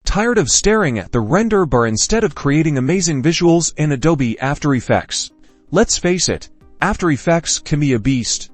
Tired of staring at the render bar instead of creating amazing visuals in Adobe After Effects? Let's face it, After Effects can be a beast.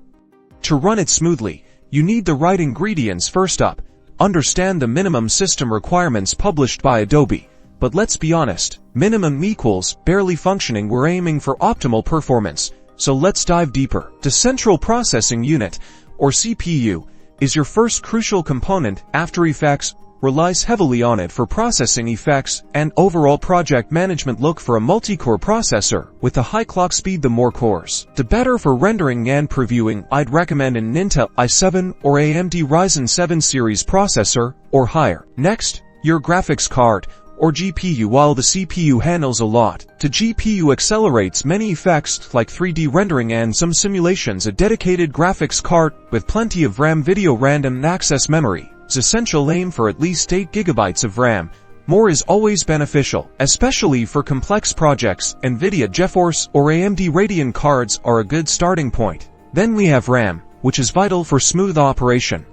To run it smoothly, you need the right ingredients. First up, understand the minimum system requirements published by Adobe. But let's be honest, minimum equals barely functioning. We're aiming for optimal performance. So let's dive deeper. The Central Processing Unit, or CPU, is your first crucial component. After Effects relies heavily on it for processing effects and overall project management. Look for a multi-core processor with a high clock speed. The more cores, the better for rendering and previewing. I'd recommend an Intel i7 or AMD Ryzen 7 series processor or higher. Next, your graphics card or GPU. While the CPU handles a lot, the GPU accelerates many effects like 3D rendering and some simulations. A dedicated graphics card with plenty of RAM video random access memory is essential. Aim for at least 8 GB of RAM. More is always beneficial, especially for complex projects. NVIDIA GeForce or AMD Radeon cards are a good starting point. Then we have RAM, which is vital for smooth operation.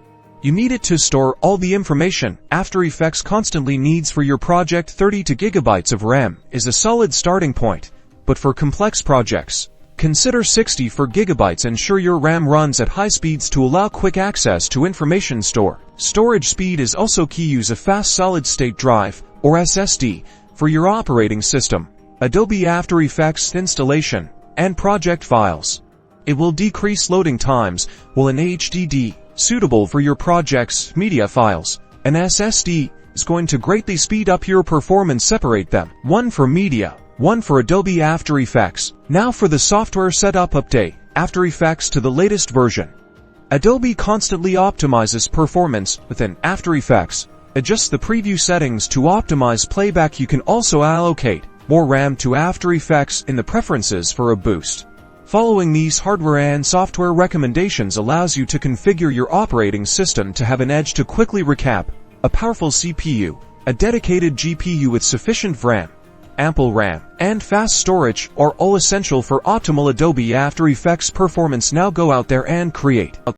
You need it to store all the information After Effects constantly needs for your project. 32 GB of RAM is a solid starting point, but for complex projects, consider 64 GB. Ensure your RAM runs at high speeds to allow quick access to information store. Storage speed is also key. Use a fast solid-state drive, or SSD, for your operating system, Adobe After Effects installation, and project files. It will decrease loading times, while an HDD, suitable for your project's media files, an SSD, is going to greatly speed up your performance. Separate them. One for media, one for Adobe After Effects. Now for the software setup. Update After Effects to the latest version. Adobe constantly optimizes performance within After Effects. Adjust the preview settings to optimize playback. You can also allocate more RAM to After Effects in the preferences for a boost. Following these hardware and software recommendations allows you to configure your operating system to have an edge. To quickly recap, a powerful CPU, a dedicated GPU with sufficient RAM, ample RAM, and fast storage are all essential for optimal Adobe After Effects performance. Now go out there and create a